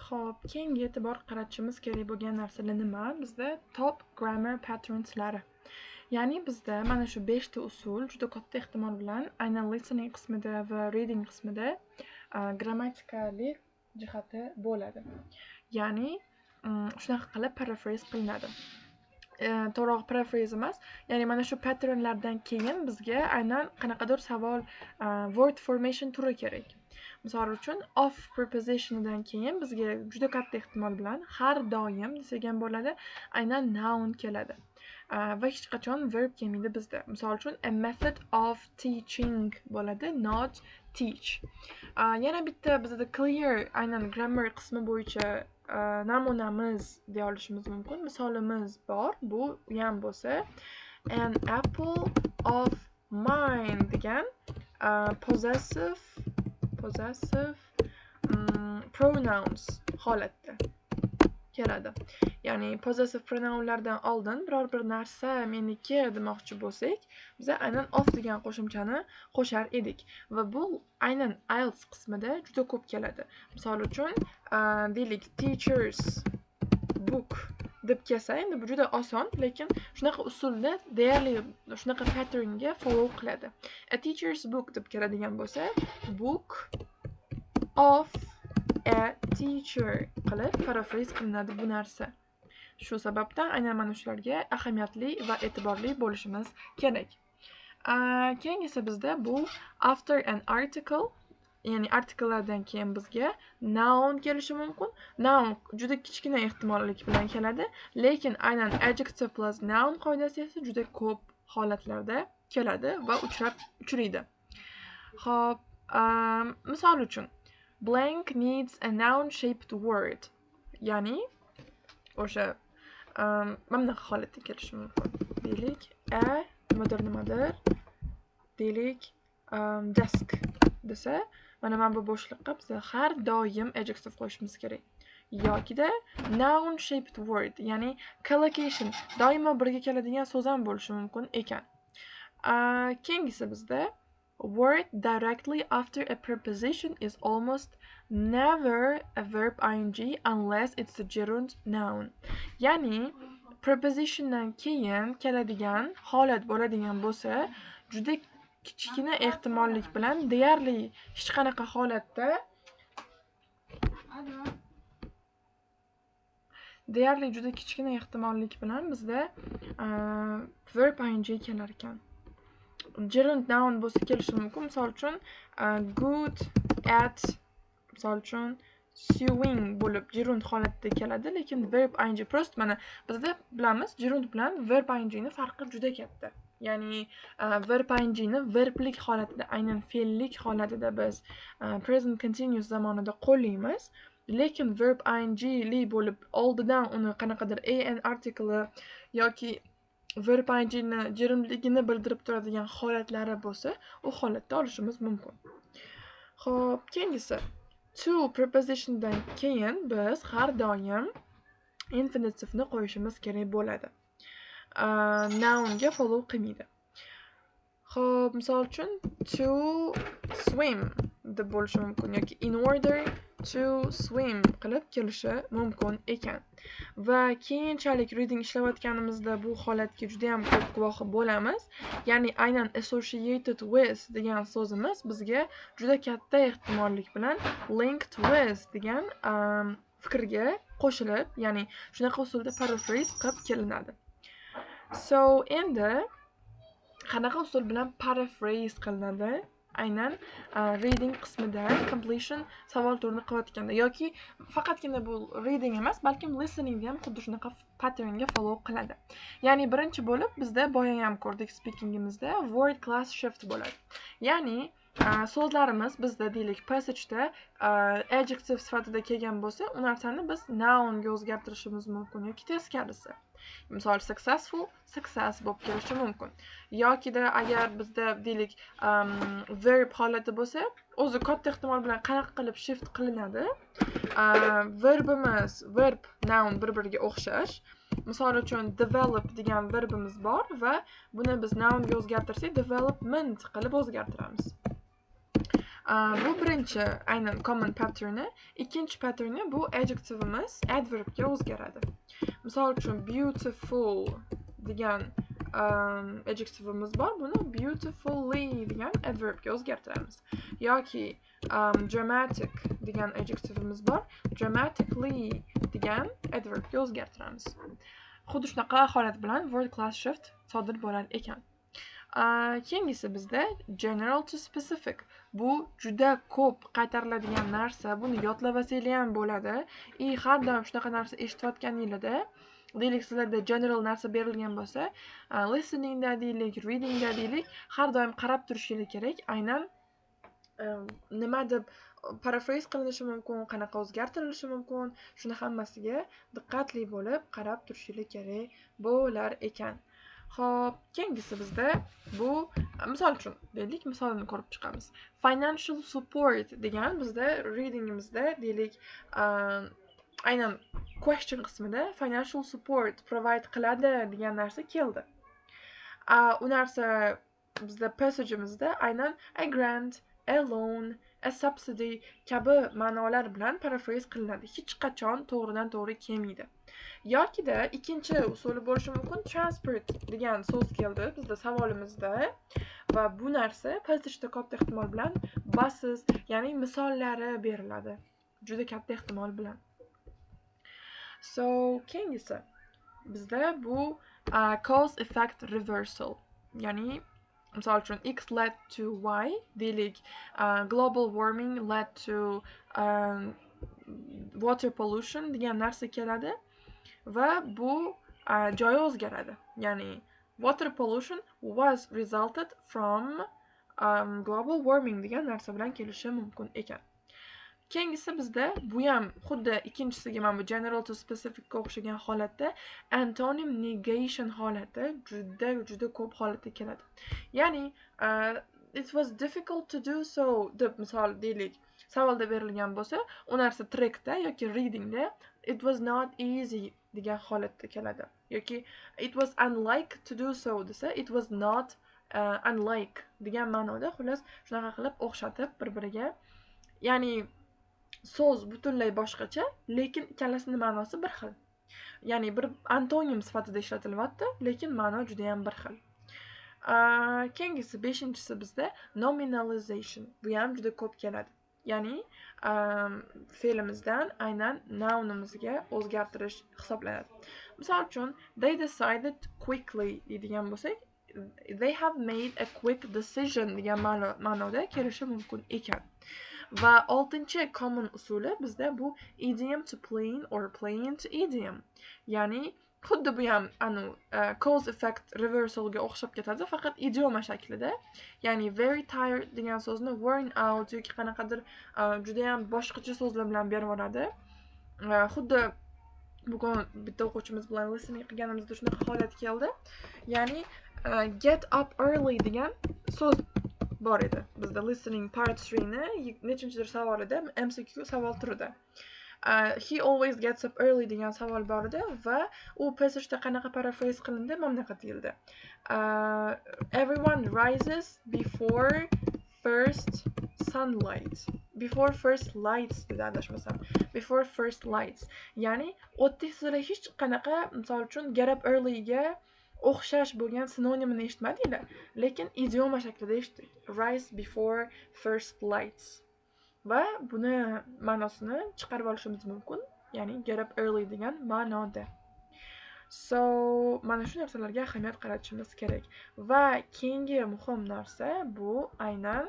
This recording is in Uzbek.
Xo'p, keyingi e'tibor qaratishimiz kerak bo'lgan narsalar nima? Bizda top grammar patterns-lari. Ya'ni bizda mana shu 5 ta usul juda katta ehtimol bilan aynan listening qismida va reading qismida grammatikalik jihati bo'ladi. Ya'ni shunaqa qilib paraphrase qilinadi. To'g'ri paraphrase emas, ya'ni mana shu patternlardan keyin bizga aynan qanaqadir savol word formation turi kerak. Misol uchun of prepositiondan keyin bizga juda katta ehtimol bilan har doim desak ham bo'ladi, aynan noun keladi. Va hech qachon verb kelmaydi bizda. Misol uchun a method of teaching bo'ladi, not teach. Yana bitta bizda clear aynan grammar qismi bo'yicha namunamiz deya olishimiz mumkin. Misolimiz bor. Bu ham bo'lsa an apple of mine degan possessive pronouns holatda keladi. Ya'ni possessive pronounlardan oldin biror bir narsa meniki demoqchi bo'lsak, biz aynan of degan qo'shimchani qo'shar edik va bu aynan IELTS qismida juda ko'p keladi. Misol uchun, deylik teachers book deb kelsa, endi bu juda oson, lekin shunaqa usulda deyarli shunaqa patternga follow qiladi. A teacher's book deb keladigan bo'lsa, book of a teacher qilib paraphrase qilinadi bu narsa. Shu sababdan aynan mana shularga ahamiyatli va e'tiborli bo'lishimiz kerak. Keyingisi bizda bu after an article, ya'ni artikellardan keyin bizga noun kelishi mumkin. Noun juda kichkina ehtimollik bilan keladi, lekin aynan adjective plus noun qoidasi esa juda ko'p holatlarda keladi va uchraydi. Xo'p, misol uchun blank needs a noun shaped word. Ya'ni o'sha mana holatda kelishi mumkin. Deylik nimadir deylik desk desa, mana bu bo'shliqqa biz har doim adjective qo'shishimiz kerak. Yokida noun shaped word, ya'ni collocation doimo birga keladigan so'z ham bo'lishi mumkin ekan. Keyingisi bizda word directly after a preposition is almost never a verb ing unless it's a gerund noun. Ya'ni prepositiondan keyin keladigan holat bo'ladigan bo'lsa, juda kichkina ehtimollik bilan deyarli hech qanaqa holatda juda kichkina ehtimollik bilan bizda verb ing kelar ekan. Gerund noun bo'lsa kelishi mumkin. Misol uchun good at, misol uchun sewing bo'lib gerund holatda keladi, lekin verb ing prost mana bizda bilamiz, gerund bilan verb ing ni farqi juda katta. Ya'ni verb ing ni verblik holatida, aynan fe'llik holatida biz present continuous zamonida qo'llaymiz, lekin verb ing li bo'lib oldidan uni qanaqadir an article yoki verb ing ni gerundligini bildirib turadigan holatlari bo'lsa, u holatda olishimiz mumkin. Xo'p, keyingisi to prepositiondan keyin biz har doim infinitivni qo'yishimiz kerak bo'ladi. Nounga follow qilmaydi. Xo'p, misol uchun to swim deb bo'lishi mumkin yoki in order to swim qilib kelishi mumkin ekan. Va keyinchalik reading ishlayotganimizda bu holatga juda ham ko'p guvohi bo'lamiz. Ya'ni aynan associated with degan so'zimiz bizga juda katta ehtimollik bilan linked with degan fikrga qo'shilib, ya'ni shunaqa usulda paraphrase qilib kelinadi. So, endi qanaqa usul bilan paraphrase qilinadi? Aynan reading qismida completion savol turini qilayotganda yoki faqatgina bu reading emas, balkim listeningda ham xuddi shunaqa patternga follow qiladi. Ya'ni birinchi bo'lib bizda boya ham ko'rdik speakingimizda word class shift bo'ladi. Ya'ni so'zlarimiz bizda deylik passageda adjective sifatida kelgan bo'lsa, u narsani biz nounga o'zgartirishimiz mumkin yoki teskarisi. Misol successful, success bo'lib kelishi mumkin. Yokida agar bizda deylik verb holati bo'lsa, o'zi katta ehtimol bilan qanaqa qilib shift qilinadi? Verbimiz, verb, noun bir-biriga o'xshash. Misol uchun develop degan verbimiz bor va buni biz nounga o'zgartirsak, development qilib o'zgartiramiz. Bu birinchi aynan common pattern'i. Ikkinchi pattern'i bu adjective'imiz adverbga o'zgaradi. Misol uchun beautiful degan adjective'imiz bor. Buni beautifully degan adverbga o'zgartiramiz. Yoki dramatic degan adjective'imiz bor. Dramatically degan adverbga o'zgartiramiz. Xuddi shunaqa holat bilan word class shift sodir bo'lar ekan. Keyingisi bizda general to specific. Bu juda ko'p qaytariladigan narsa. Buni yodlavasanglar ham bo'ladi. Har doim shunaqa narsa eshitayotganinglarda, deylik sizlarda general narsa berilgan bo'lsa, listeningda deylik, readingda deylik, har doim qarab turishingiz kerak. Aynan nima deb paraphrase qilinishi mumkin, qanaqa o'zgartirilishi mumkin, shuni hammasiga diqqatli bo'lib qarab turishingiz kerak bo'lar ekan. Xo'p, keyingisi bizda bu misol uchun deylik, misolini ko'rib chiqamiz. Financial support degan bizda readingimizda deylik, aynan question qismida financial support provide qiladi degan narsa keldi. U narsa bizda passage'imizda aynan a grant, a loan, a subsidy kabi ma'nolar bilan paraphrase qilinadi. Hech qachon to'g'ridan to'g'ri kelmaydi. Yokida ikkinchi usuli bo'lishi mumkin. Transport degan so'z keldi bizda savolimizda va bu narsa passageda katta ehtimol bilan buses, ya'ni misollari beriladi. Juda katta ehtimol bilan. So, keyingisi bizda bu cause effect reversal, ya'ni misol uchun x led to y deylik, global warming led to water pollution degan narsa keladi va bu joyi o'zgaradi. Ya'ni water pollution was resulted from global warming degan narsa bilan kelishi mumkin ekan. Keyingisi bizda bu ham xuddi ikkinchisiga mana bu general to specific ga o'xshagan holatda antonym negation holati juda ko'p holatda keladi. Ya'ni it was difficult to do so deb misol deylik, savolda berilgan bo'lsa, u narsa trackda yoki readingda it was not easy degan holatda keladi. Yoki it was unlike to do so desa, it was not unlike degan ma'noda, xullas shunaqa qilib o'xshatib bir-biriga, ya'ni so'z butunlay boshqacha, lekin ikkalasining ma'nosi bir xil. Ya'ni bir antonim sifatida ishlatilyapti, lekin ma'no juda ham bir xil. Keyingisi 5-inchisi bizda nominalization. Bu ham juda ko'p keladi. Ya'ni fe'limizdan aynan nounimizga o'zgartirish hisoblanadi. Misol uchun they decided quickly deydigan bo'lsak, they have made a quick decision degan ma'noda kelishi mumkin ekan. Va 6-chi common usuli bizda bu idiom to plain or plain to idiom. Ya'ni xuddi bu ham cause effect reversal ga o'xshab ketadi, faqat idioma shaklida. Ya'ni very tired degan so'zni worn out yoki qanaqadir juda ham boshqacha so'zlar bilan berib yuboradi. Xuddi bugun bitta o'quvchimiz bilan listening qilganimizda shunaqa holat keldi. Ya'ni get up early degan so'z bor edi. Bizda listening part 3 ni nechinchidir savolida MCQ savol turida. He always gets up early degan savol bor edi va u passageda qanaqa paraphrase qilindi, mana bunaqa deyildi. Everyone rises before first sunlight. Before first lights dedi adashmasam. Before first lights. Ya'ni o'tda sizlar hech qanaqa misol uchun get up early ga o'xshash bo'lgan sinonimini eshitmadinglar, lekin idioma shaklida eshitdik. Rise before first lights. Va buni ma'nosini chiqarib olishimiz mumkin, ya'ni get up early degan ma'noda. So, mana shu narsalarga ahamiyat qaratishimiz kerak. Va keyingi muhim narsa bu aynan